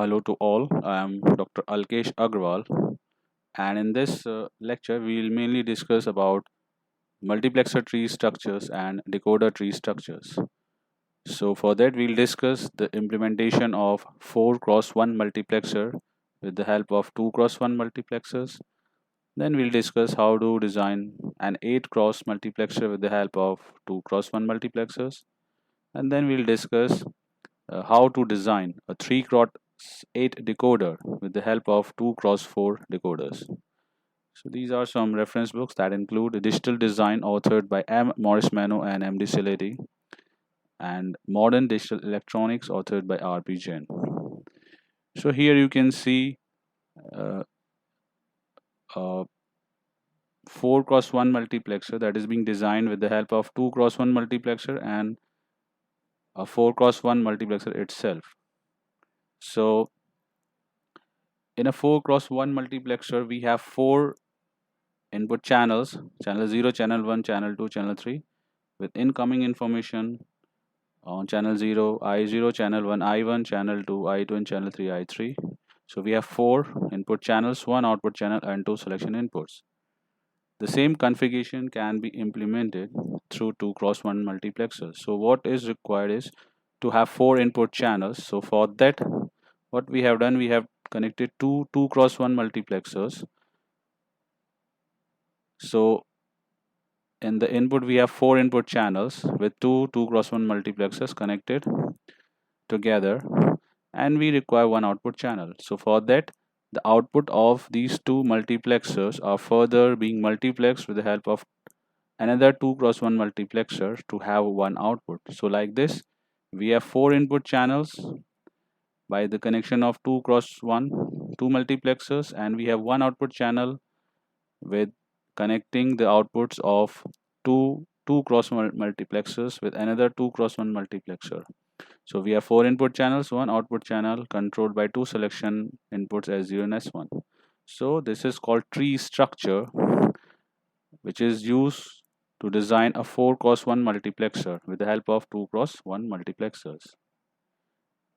Hello to all. I am Dr. Alkesh Agrawal, and in this lecture, we will mainly discuss about multiplexer tree structures and decoder tree structures. So, for that, we'll discuss the implementation of 4 cross 1 multiplexer with the help of 2 cross 1 multiplexers. Then, we'll discuss how to design an 8 cross multiplexer with the help of 2 cross 1 multiplexers. And then, we'll discuss how to design a 3 cross 8 decoder with the help of 2 cross 4 decoders. So these are some reference books that include Digital Design authored by M. Morris Mano and M. D. Saletti, and Modern Digital Electronics authored by R. P. Jain. So here you can see uh, a 4 cross 1 multiplexer that is being designed with the help of 2 cross 1 multiplexer and a 4 cross 1 multiplexer itself. So in a 4 cross 1 multiplexer, we have 4 input channels: channel 0, channel 1, channel 2, channel 3, with incoming information on channel 0, I0, channel 1, I1, channel 2, I2, and channel 3, I3. So we have 4 input channels, 1 output channel, and 2 selection inputs. The same configuration can be implemented through 2 cross 1 multiplexers. So what is required is to have 4 input channels. So for that, what we have done, we have connected two 2 cross 1 multiplexers. So in the input, we have 4 input channels with two 2 cross 1 multiplexers connected together, and we require one output channel. So for that, the output of these two multiplexers are further being multiplexed with the help of another 2 cross 1 multiplexer to have one output. So like this, we have 4 input channels by the connection of 2 cross 1 two multiplexers, and we have one output channel with connecting the outputs of two cross multiplexers with another 2 cross 1 multiplexer. So we have 4 input channels, one output channel controlled by 2 selection inputs S0 and S1. So this is called tree structure, which is used to design a 4 cross 1 multiplexer with the help of 2 cross 1 multiplexers.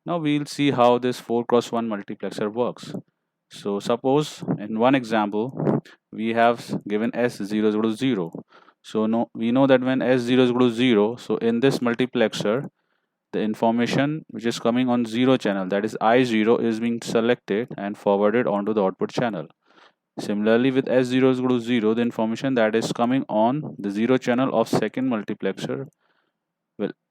Now we'll see how this 4 cross 1 multiplexer works. So suppose in one example, we have given S0 is equal to 0. So we know that when S0 is equal to 0, so in this multiplexer, the information which is coming on 0 channel, that is I0, is being selected and forwarded onto the output channel. Similarly, with S0 is equal to 0, the information that is coming on the 0 channel of second multiplexer,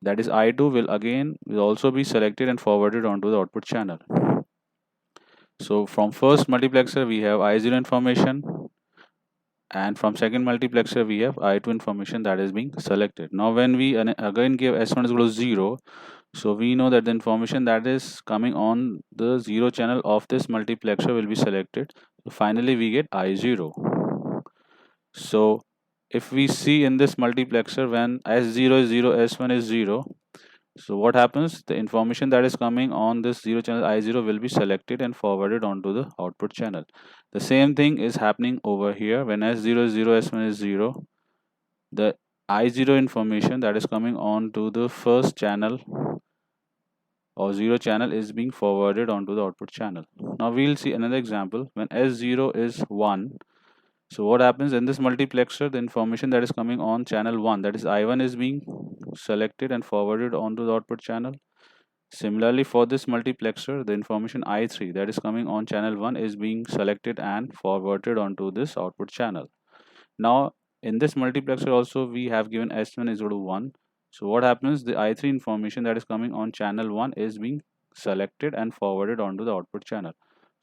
that is I2, will also be selected and forwarded onto the output channel. So from first multiplexer we have I0 information, and from second multiplexer we have I2 information that is being selected. Now when we again give S1 is equal to 0, so we know that the information that is coming on the 0 channel of this multiplexer will be selected. So finally we get I0. So if we see in this multiplexer, when S0 is 0, S1 is 0, so what happens? The information that is coming on this 0 channel I0 will be selected and forwarded onto the output channel. The same thing is happening over here. When S0 is 0, S1 is 0, the I0 information that is coming on to the first channel or 0 channel is being forwarded onto the output channel. Now we'll see another example. When S0 is 1, so what happens in this multiplexer, the information that is coming on channel 1, that is I1, is being selected and forwarded onto the output channel. Similarly, for this multiplexer, the information I3 that is coming on channel 1 is being selected and forwarded onto this output channel. Now in this multiplexer also we have given S1 is equal to 1. So what happens? The I3 information that is coming on channel 1 is being selected and forwarded onto the output channel.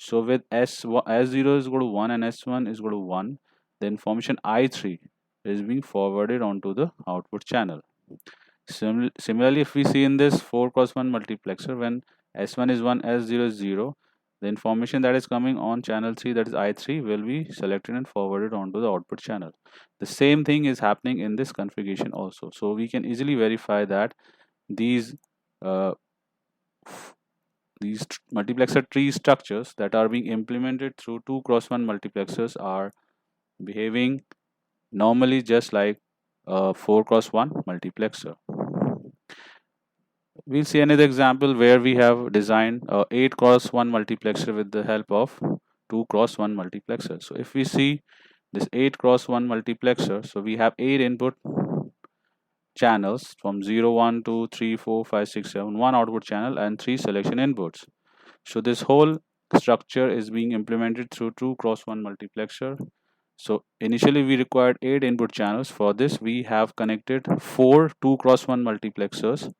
So with S0 is equal to 1 and S1 is equal to 1, the information I3 is being forwarded onto the output channel. Similarly, if we see in this 4 cross 1 multiplexer, when S1 is 1, S0 is 0, the information that is coming on channel 3, that is I3, will be selected and forwarded onto the output channel. The same thing is happening in this configuration also. So we can easily verify that these uh, multiplexer tree structures that are being implemented through 2 cross 1 multiplexers are behaving normally just like a 4 cross 1 multiplexer. We'll see another example where we have designed a 8 cross 1 multiplexer with the help of 2 cross 1 multiplexer. So if we see this 8 cross 1 multiplexer, so we have 8 input channels from 0, 1, 2, 3, 4, 5, 6, 7, one output channel and 3 selection inputs. So this whole structure is being implemented through 2 cross 1 multiplexer. So initially we required 8 input channels. For this we have connected 4 2 cross 1 multiplexers.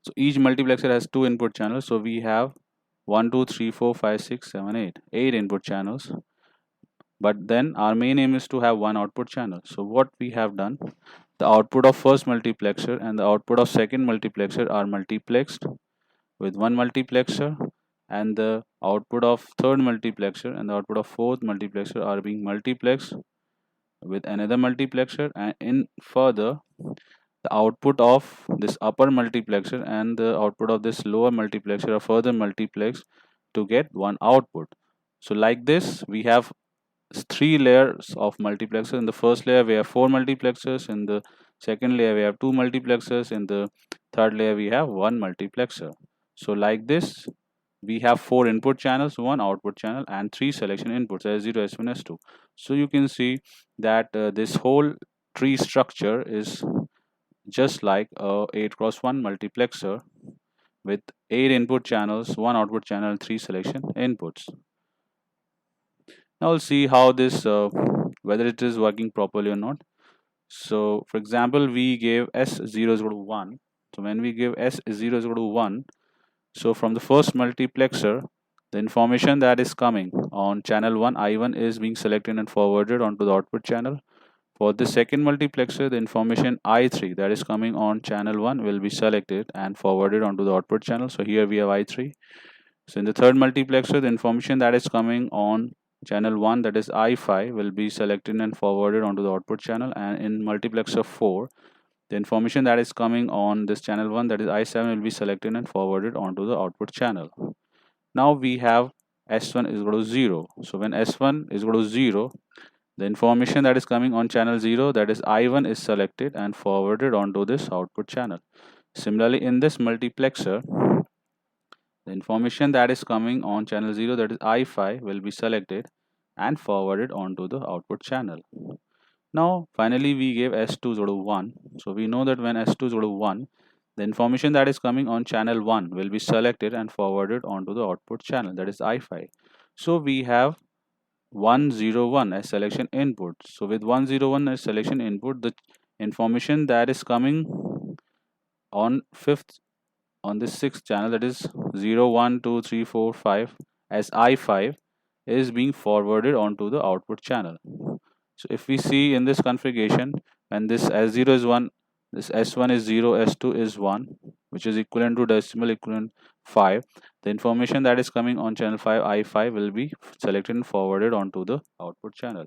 So each multiplexer has 2 input channels. So we have 1, 2, 3, 4, 5, 6, 7, 8. 8 input channels. But then our main aim is to have one output channel. So what we have done, the output of first multiplexer and the output of second multiplexer are multiplexed with one multiplexer, and the output of third multiplexer and the output of fourth multiplexer are being multiplexed with another multiplexer, and in further the output of this upper multiplexer and the output of this lower multiplexer are further multiplexed to get one output. So like this we have 3 layers of multiplexers. In the first layer we have 4 multiplexers, in the second layer we have 2 multiplexers, in the third layer we have 1 multiplexer. So like this we have 4 input channels, 1 output channel and 3 selection inputs, S0, S1, S2. So you can see that this whole tree structure is just like a 8 cross 1 multiplexer with 8 input channels, 1 output channel, 3 selection inputs. Now we'll see how this whether it is working properly or not. So for example, we gave S0 is equal to 1. So when we give S0 is equal to 1, so from the first multiplexer, the information that is coming on channel 1, I1, is being selected and forwarded onto the output channel. For the second multiplexer, the information I3 that is coming on channel 1 will be selected and forwarded onto the output channel. So here we have I3. So in the third multiplexer, the information that is coming on channel 1, that is I5, will be selected and forwarded onto the output channel, and in multiplexer 4 the information that is coming on this channel 1, that is I7, will be selected and forwarded onto the output channel. Now we have S1 is equal to 0. So when S1 is equal to 0, the information that is coming on channel 0, that is I1, is selected and forwarded onto this output channel. Similarly, in this multiplexer, the information that is coming on channel 0, that is I5, will be selected and forwarded onto the output channel. Now finally we gave S2 is equal to 1. So we know that when S2 is equal to 1, the information that is coming on channel 1 will be selected and forwarded onto the output channel, that is I5. So we have 101 as selection input. So with 101 as selection input, the information that is coming on this sixth channel, that is 0, 1, 2, 3, 4, 5 as I5, is being forwarded onto the output channel. So if we see in this configuration, when this S0 is 1, this S1 is 0, S2 is 1, which is equivalent to decimal equivalent 5, the information that is coming on channel 5, I5, will be selected and forwarded onto the output channel.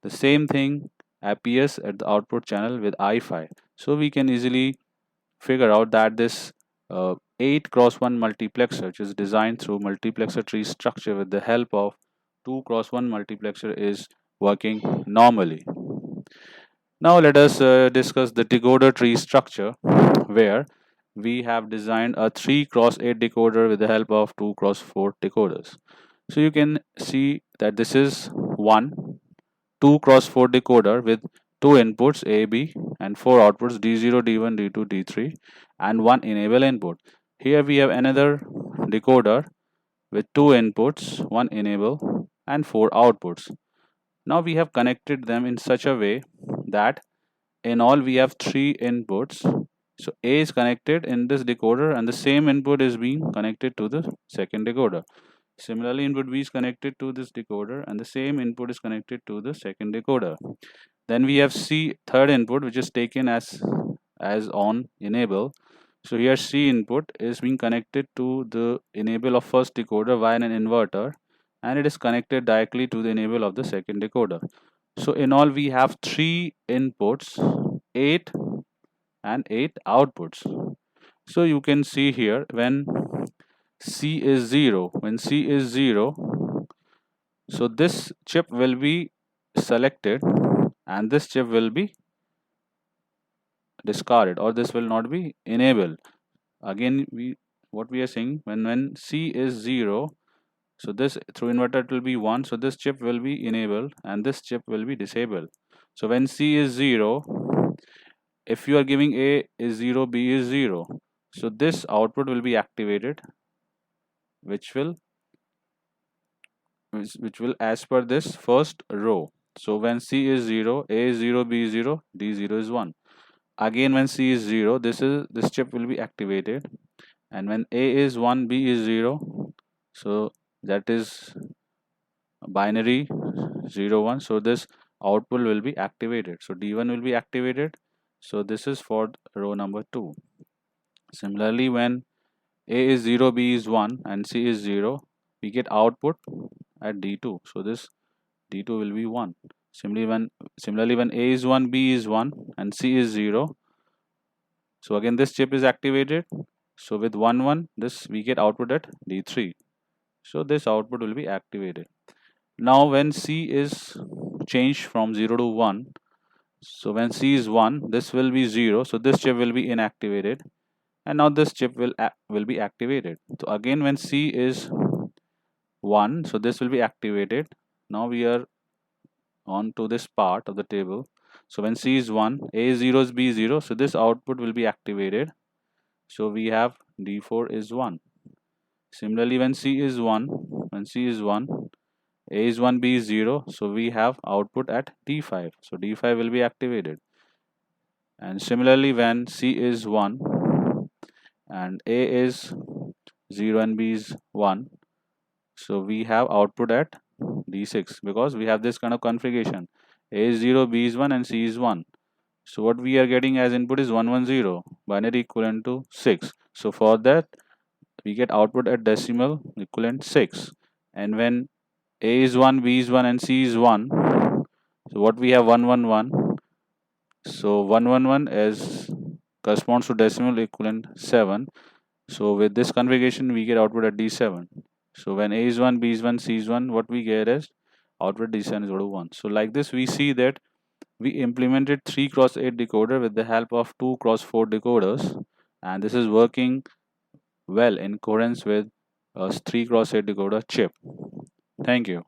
The same thing appears at the output channel with I5. So we can easily figure out that this 8 cross 1 multiplexer, which is designed through multiplexer tree structure with the help of 2 cross 1 multiplexer, is working normally. Now let us discuss the decoder tree structure, where we have designed a 3 cross 8 decoder with the help of 2 cross 4 decoders. So you can see that this is one 2 cross 4 decoder with 2 inputs A, B and 4 outputs D0, D1, D2, D3 and 1 enable input. Here we have another decoder with 2 inputs, 1 enable and 4 outputs. Now we have connected them in such a way that in all we have 3 inputs. So A is connected in this decoder and the same input is being connected to the second decoder. Similarly, input B is connected to this decoder and the same input is connected to the second decoder. Then we have C, third input, which is taken as on enable. So here C input is being connected to the enable of first decoder via an inverter, and it is connected directly to the enable of the second decoder. So in all we have 3 inputs, 8 and 8 outputs. So you can see here when C is 0, so this chip will be selected and this chip will be discarded, or this will not be enabled. Again, what we are saying, when C is 0, so this through inverter it will be 1, so this chip will be enabled and this chip will be disabled. So when C is 0, if you are giving A is 0, B is 0, so this output will be activated, which will which will as per this first row. So when C is 0, A is 0, B is 0, D 0 is 1. Again when C is 0, this chip will be activated, and when A is 1, B is 0, so that is binary 0 1, so this output will be activated, so D1 will be activated. So this is for row number 2. Similarly, when A is 0, B is 1 and C is 0, we get output at D2, so this D2 will be 1. Similarly when A is 1, B is 1 and C is 0, so again this chip is activated, so with 1 1 this we get output at D3, so this output will be activated. Now when C is changed from 0 to 1, so when C is 1, this will be 0, so this chip will be inactivated, and now this chip will be activated. So again when C is 1, so this will be activated. Now we are on to this part of the table. So when C is 1, A is 0, B is 0, so this output will be activated. So we have D4 is 1. Similarly, when C is 1, A is 1, B is 0, so we have output at D5. So D5 will be activated. And similarly, when C is 1 and A is 0 and B is 1, so we have output at D6 because we have this kind of configuration. A is 0, B is 1 and C is 1. So what we are getting as input is 110, binary equivalent to 6. So for that, we get output at decimal equivalent 6. And when A is 1, B is 1 and C is 1, so what we have 111. So 111 is corresponds to decimal equivalent 7. So with this configuration, we get output at D7. So when A is 1, B is 1, C is 1, what we get is output D7 is equal to 1. So like this, we see that we implemented 3 cross 8 decoder with the help of 2 cross 4 decoders, and this is working well in accordance with a 3 cross 8 decoder chip. Thank you.